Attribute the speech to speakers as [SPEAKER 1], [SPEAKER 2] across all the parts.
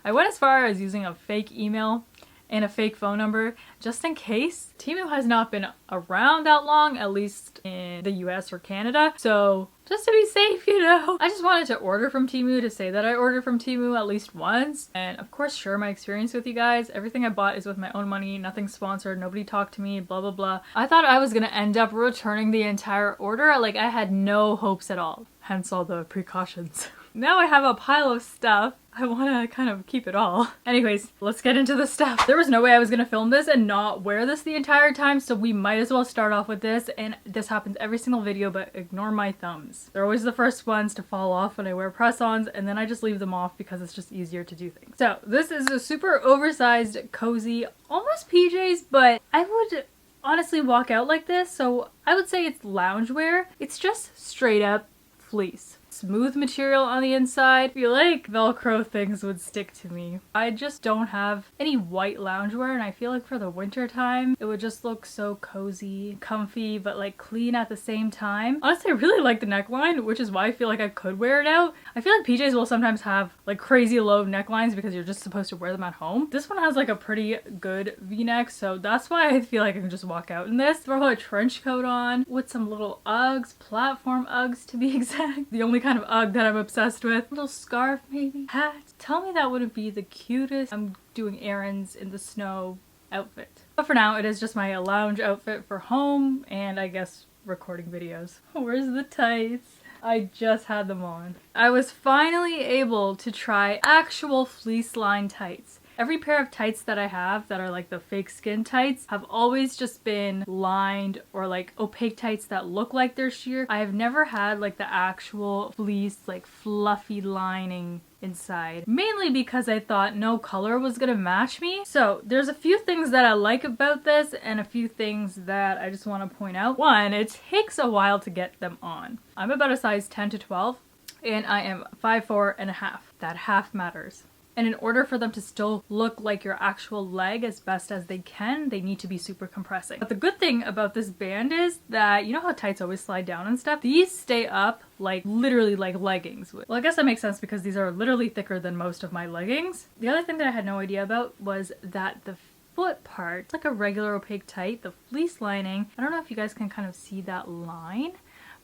[SPEAKER 1] I went as far as using a fake email and a fake phone number just in case. Temu has not been around that long, at least in the US or Canada, so just to be safe, you know. I just wanted to order from Temu to say that I ordered from Temu at least once, and of course share my experience with you guys. Everything I bought is with my own money, nothing sponsored, nobody talked to me, blah blah blah. I thought I was gonna end up returning the entire order, like I had no hopes at all, hence all the precautions. Now I have a pile of stuff. I want to kind of keep it all. Anyways, let's get into the stuff. There was no way I was going to film this and not wear this the entire time, so we might as well start off with this. And this happens every single video, but ignore my thumbs. They're always the first ones to fall off when I wear press-ons, and then I just leave them off because it's just easier to do things. So this is a super oversized, cozy, almost PJs, but I would honestly walk out like this, so I would say it's loungewear. It's just straight up fleece. Smooth material on the inside. I feel like Velcro things would stick to me. I just don't have any white loungewear, and I feel like for the winter time it would just look so cozy, comfy, but like clean at the same time. Honestly, I really like the neckline, which is why I feel like I could wear it out. I feel like PJs will sometimes have like crazy low necklines because you're just supposed to wear them at home. This one has like a pretty good v-neck, so that's why I feel like I can just walk out in this. Throw a trench coat on with some little Uggs, platform Uggs to be exact. The only kind of Ugg that I'm obsessed with. Little scarf maybe? Hat? Tell me that wouldn't be the cutest I'm doing errands in the snow outfit. But for now, it is just my lounge outfit for home and I guess recording videos. Where's the tights? I just had them on. I was finally able to try actual fleece lined tights. Every pair of tights that I have that are like the fake skin tights have always just been lined or like opaque tights that look like they're sheer. I have never had like the actual fleece, like fluffy lining inside. Mainly because I thought no color was gonna match me. So there's a few things that I like about this and a few things that I just want to point out. One, it takes a while to get them on. I'm about a size 10 to 12 and I am 5'4" and a half. That half matters. And in order for them to still look like your actual leg as best as they can, they need to be super compressing. But the good thing about this band is that, you know how tights always slide down and stuff? These stay up like literally like leggings would. Well, I guess that makes sense because these are literally thicker than most of my leggings. The other thing that I had no idea about was that the foot part, it's like a regular opaque tight, the fleece lining, I don't know if you guys can kind of see that line,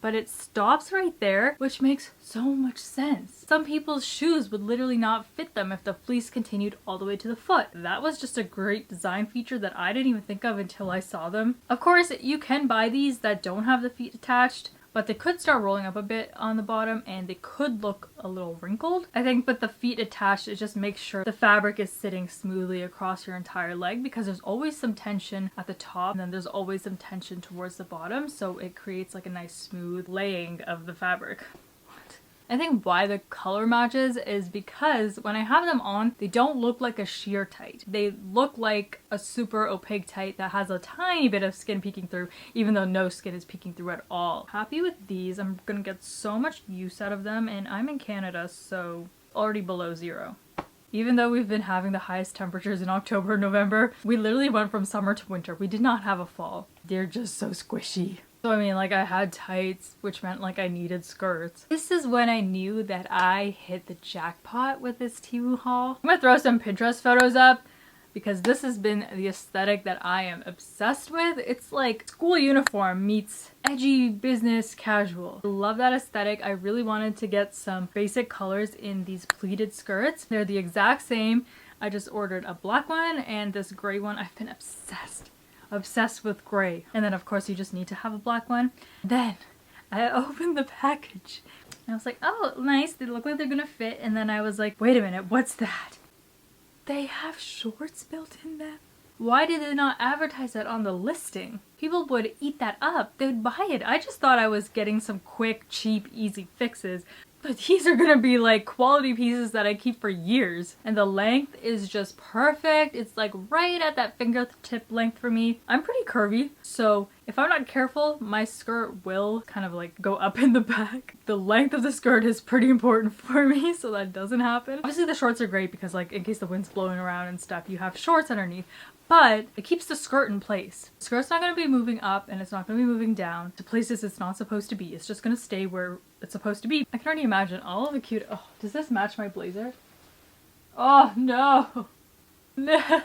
[SPEAKER 1] but it stops right there, which makes so much sense. Some people's shoes would literally not fit them if the fleece continued all the way to the foot. That was just a great design feature that I didn't even think of until I saw them. Of course, you can buy these that don't have the feet attached, but they could start rolling up a bit on the bottom and they could look a little wrinkled. I think with the feet attached, it just makes sure the fabric is sitting smoothly across your entire leg because there's always some tension at the top and then there's always some tension towards the bottom, so it creates like a nice smooth laying of the fabric. I think why the color matches is because when I have them on, they don't look like a sheer tight. They look like a super opaque tight that has a tiny bit of skin peeking through, even though no skin is peeking through at all. Happy with these. I'm gonna get so much use out of them, and I'm in Canada, so already below 0. Even though we've been having the highest temperatures in October and November, we literally went from summer to winter. We did not have a fall. They're just so squishy. So I mean, like, I had tights, which meant like I needed skirts. This is when I knew that I hit the jackpot with this Temu haul. I'm gonna throw some Pinterest photos up because this has been the aesthetic that I am obsessed with. It's like school uniform meets edgy business casual. I love that aesthetic. I really wanted to get some basic colors in these pleated skirts. They're the exact same. I just ordered a black one and this gray one. I've been obsessed with gray. And then of course you just need to have a black one. Then I opened the package and I was like, oh nice, they look like they're gonna fit. And then I was like, wait a minute, what's that? They have shorts built in them? Why did they not advertise that on the listing? People would eat that up. They would buy it. I just thought I was getting some quick, cheap, easy fixes. But these are gonna be like quality pieces that I keep for years. And the length is just perfect. It's like right at that fingertip length for me. I'm pretty curvy, so if I'm not careful, my skirt will kind of like go up in the back. The length of the skirt is pretty important for me, so that doesn't happen. Obviously the shorts are great because like in case the wind's blowing around and stuff, you have shorts underneath. But it keeps the skirt in place. The skirt's not going to be moving up and it's not going to be moving down to places it's not supposed to be. It's just going to stay where it's supposed to be. I can already imagine all of the cute... Oh, does this match my blazer? Oh no. No.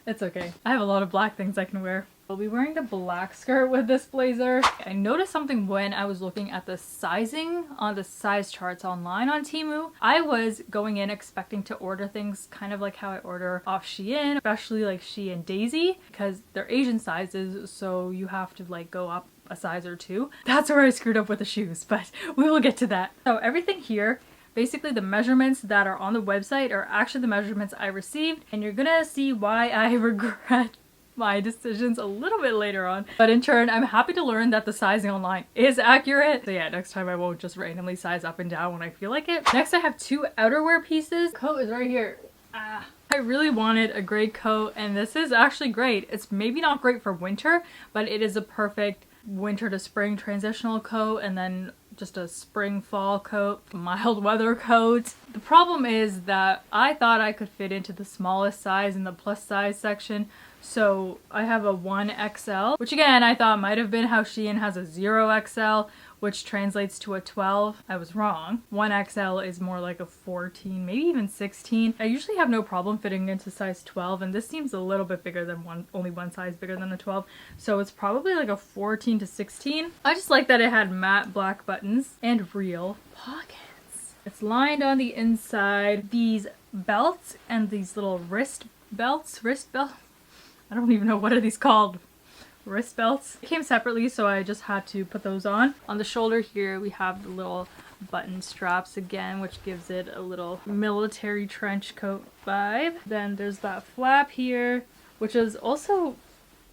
[SPEAKER 1] It's okay. I have a lot of black things I can wear. I'll be wearing the black skirt with this blazer. I noticed something when I was looking at the sizing on the size charts online on Temu. I was going in expecting to order things kind of like how I order off Shein, especially like Shein Daisy, because they're Asian sizes, so you have to like go up a size or two. That's where I screwed up with the shoes, but we will get to that. So everything here, basically the measurements that are on the website are actually the measurements I received, and you're gonna see why I regret my decisions a little bit later on. But in turn, I'm happy to learn that the sizing online is accurate. So yeah, next time I won't just randomly size up and down when I feel like it. Next, I have two outerwear pieces. Coat is right here. I really wanted a gray coat, and this is actually great. It's maybe not great for winter, but it is a perfect winter to spring transitional coat, and then just a spring fall coat, mild weather coat. The problem is that I thought I could fit into the smallest size in the plus size section, so I have a 1XL, which again I thought might have been how Shein has a 0XL, which translates to a 12. I was wrong. 1XL is more like a 14, maybe even 16. I usually have no problem fitting into size 12, and this seems a little bit bigger than only one size bigger than a 12. So it's probably like a 14 to 16. I just like that it had matte black buttons and real pockets. It's lined on the inside. These belts and these little wrist belts. I don't even know what are these called. Wrist belts. It came separately, so I just had to put those on. On the shoulder here, we have the little button straps again, which gives it a little military trench coat vibe. Then there's that flap here, which is also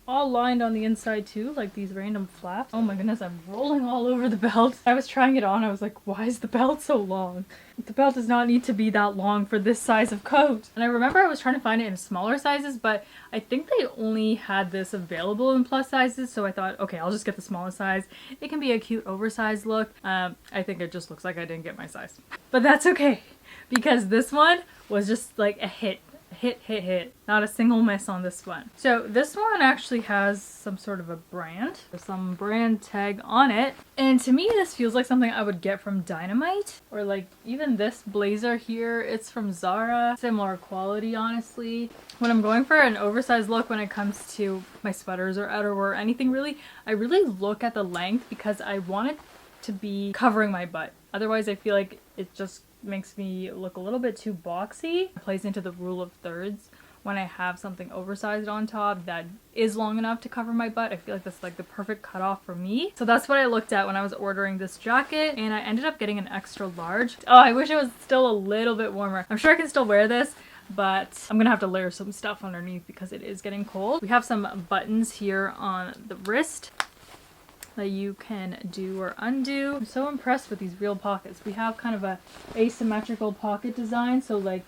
[SPEAKER 1] all lined on the inside too, like these random flaps. Oh my goodness, I'm rolling all over the belt. I was trying it on, I was like, why is the belt so long? The belt does not need to be that long for this size of coat. And I remember I was trying to find it in smaller sizes, but I think they only had this available in plus sizes, so I thought, okay, I'll just get the smallest size. It can be a cute oversized look. I think it just looks like I didn't get my size. But that's okay, because this one was just like a hit. Hit. Not a single miss on this one. So this one actually has some sort of a brand. There's some brand tag on it. And to me, this feels like something I would get from Dynamite. Or like even this blazer here, it's from Zara. Similar quality, honestly. When I'm going for an oversized look when it comes to my sweaters or outerwear or anything really, I really look at the length because I want it to be covering my butt. Otherwise, I feel like it just makes me look a little bit too boxy. It plays into the rule of thirds. When I have something oversized on top that is long enough to cover my butt, I feel like that's like the perfect cutoff for me. So that's what I looked at when I was ordering this jacket, and I ended up getting an extra large. Oh, I wish it was still a little bit warmer. I'm sure I can still wear this, but I'm gonna have to layer some stuff underneath because it is getting cold. We have some buttons here on the wrist that you can do or undo. I'm so impressed with these real pockets. We have kind of a asymmetrical pocket design, so like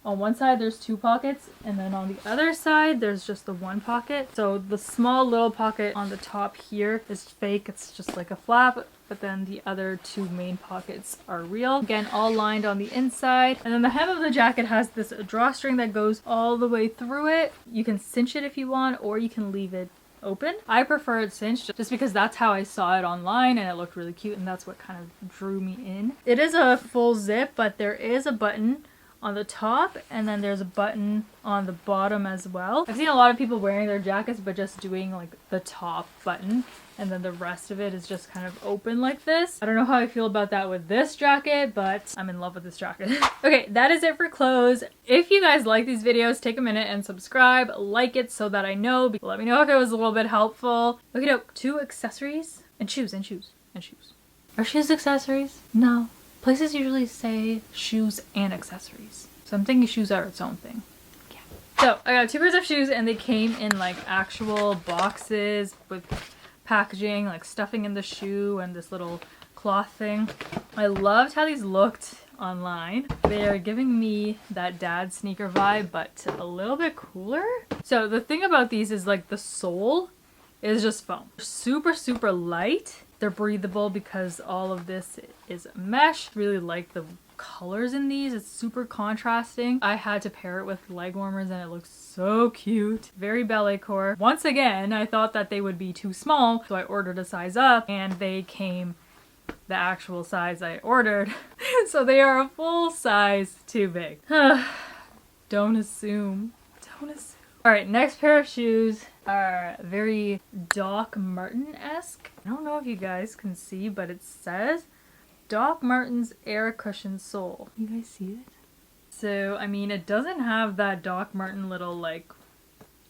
[SPEAKER 1] on one side there's two pockets, and then on the other side there's just the one pocket. So the small little pocket on the top here is fake, it's just like a flap, but then the other two main pockets are real. Again, all lined on the inside. And then the hem of the jacket has this drawstring that goes all the way through it. You can cinch it if you want, or you can leave it open. I prefer it cinched just because that's how I saw it online and it looked really cute, and that's what kind of drew me in. It is a full zip, but there is a button on the top, and then there's a button on the bottom as well. I've seen a lot of people wearing their jackets but just doing like the top button, and then the rest of it is just kind of open like this. I don't know how I feel about that with this jacket, but I'm in love with this jacket. Okay, that is it for clothes. If you guys like these videos, take a minute and subscribe, like it so that I know. Let me know if it was a little bit helpful. Okay, no, 2 accessories and shoes. Are shoes accessories? No. Places usually say shoes and accessories. So I'm thinking shoes are its own thing. Yeah. So I got 2 pairs of shoes, and they came in like actual boxes with packaging, like stuffing in the shoe and this little cloth thing. I loved how these looked online. They're giving me that dad sneaker vibe, but a little bit cooler. So the thing about these is like the sole is just foam. Super light. They're breathable because all of this is mesh. Really like the colors in these. It's super contrasting. I had to pair it with leg warmers and it looks so cute. Very ballet core. Once again, I thought that they would be too small, so I ordered a size up and they came the actual size I ordered. So they are a full size too big. Don't assume. Don't assume. Alright, next pair of shoes are very Doc Marten-esque. I don't know if you guys can see, but it says Doc Martens Air Cushion Sole. You guys see it? So, I mean, it doesn't have that Doc Marten little, like,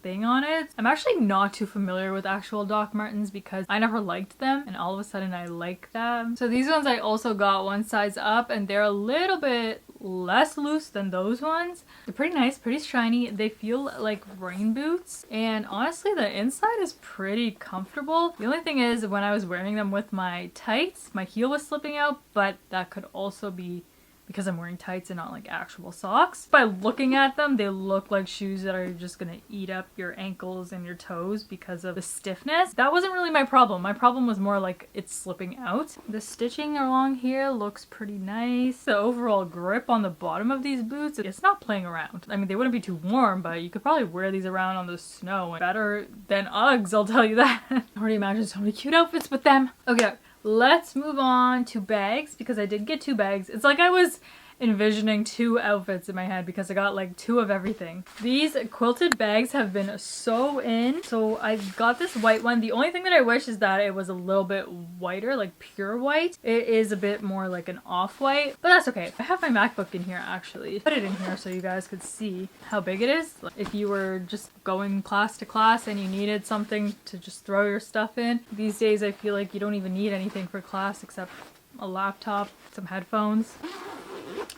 [SPEAKER 1] thing on it. I'm actually not too familiar with actual Doc Martens because I never liked them, and all of a sudden I like them. So these ones I also got one size up, and they're a little bit less loose than those ones. They're pretty nice, pretty shiny. They feel like rain boots, and honestly the inside is pretty comfortable. The only thing is when I was wearing them with my tights, my heel was slipping out, but that could also be because I'm wearing tights and not like actual socks. By looking at them, they look like shoes that are just gonna eat up your ankles and your toes because of the stiffness. That wasn't really my problem. My problem was more like it's slipping out. The stitching along here looks pretty nice. The overall grip on the bottom of these boots, it's not playing around. I mean, they wouldn't be too warm, but you could probably wear these around on the snow. Better than Uggs, I'll tell you that. I already imagine so many cute outfits with them. Okay. Let's move on to bags because I did get 2 bags. It's like I was envisioning 2 outfits in my head because I got like 2 of everything. These quilted bags have been so in. So I got this white one. The only thing that I wish is that it was a little bit whiter, like pure white. It is a bit more like an off-white, but that's okay. I have my MacBook in here actually. Put it in here so you guys could see how big it is. If you were just going class to class and you needed something to just throw your stuff in. These days I feel like you don't even need anything for class except a laptop, some headphones.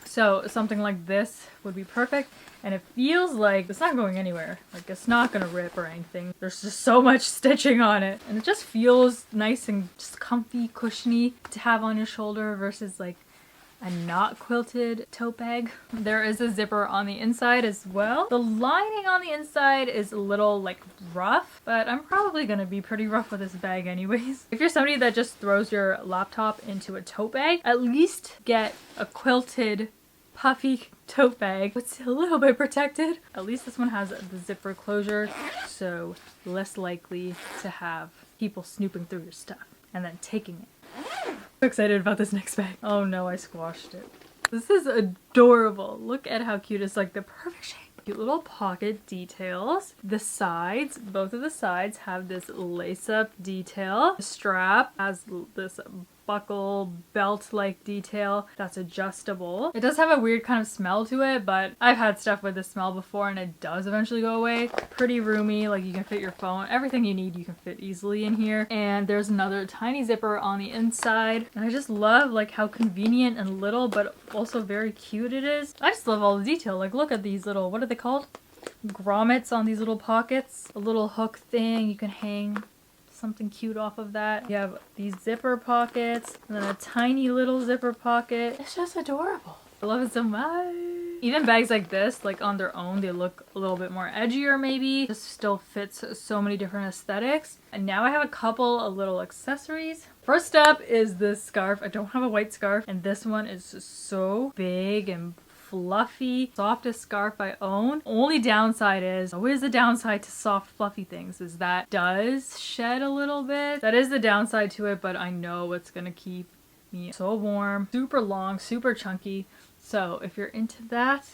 [SPEAKER 1] So something like this would be perfect, and it feels like it's not going anywhere. Like it's not gonna rip or anything. There's just so much stitching on it, and it just feels nice and just comfy, cushiony to have on your shoulder versus like a not quilted tote bag. There is a zipper on the inside as well. The lining on the inside is a little like rough, but I'm probably gonna be pretty rough with this bag anyways. If you're somebody that just throws your laptop into a tote bag, at least get a quilted puffy tote bag. It's a little bit protected. At least this one has the zipper closure, so less likely to have people snooping through your stuff and then taking it. So excited about this next bag. Oh no, I squashed it. This is adorable. Look at how cute. It's like the perfect shape. Cute little pocket details. The sides, both of the sides have this lace-up detail. The strap has this buckle belt-like detail that's adjustable. It does have a weird kind of smell to it, but I've had stuff with this smell before and it does eventually go away. Pretty roomy, like you can fit your phone. Everything you need you can fit easily in here. And there's another tiny zipper on the inside. And I just love like how convenient and little but also very cute it is. I just love all the detail. Like look at these little, what are they called? Grommets on these little pockets. A little hook thing you can hang something cute off of that. You have these zipper pockets and then a tiny little zipper pocket. It's just adorable. I love it so much. Even bags like this, like on their own, they look a little bit more edgier maybe. This still fits so many different aesthetics. And now I have a couple of little accessories. First up is this scarf. I don't have a white scarf, and this one is so big and fluffy, softest scarf I own. Only downside is, always the downside to soft fluffy things, is that it does shed a little bit. That is the downside to it, but I know it's gonna keep me so warm. Super long, super chunky. So if you're into that,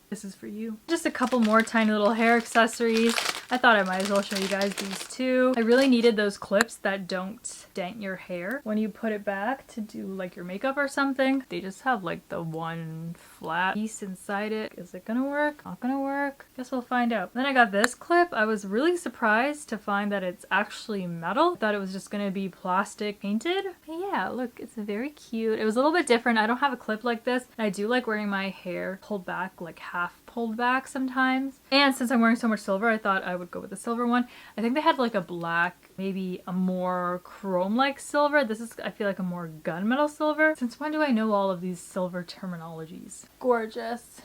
[SPEAKER 1] this is for you. Just a couple more tiny little hair accessories. I thought I might as well show you guys these too. I really needed those clips that don't dent your hair when you put it back to do like your makeup or something. They just have like the one flat piece inside it. Is it gonna work? Not gonna work? Guess we'll find out. Then I got this clip. I was really surprised to find that it's actually metal. Thought it was just gonna be plastic painted. But yeah, look, it's very cute. It was a little bit different. I don't have a clip like this. I do like wearing my hair pulled back, like half pulled back sometimes. And since I'm wearing so much silver, I thought I would go with the silver one. I think they had like a black, maybe a more chrome-like silver. This is, I feel like, a more gunmetal silver. Since when do I know all of these silver terminologies? Gorgeous.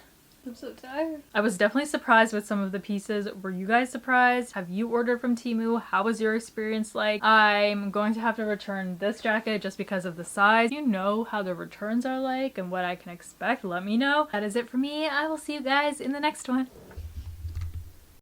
[SPEAKER 1] I'm so tired. I was definitely surprised with some of the pieces. Were you guys surprised? Have you ordered from Temu? How was your experience like? I'm going to have to return this jacket just because of the size. You know how the returns are like and what I can expect. Let me know. That is it for me. I will see you guys in the next one.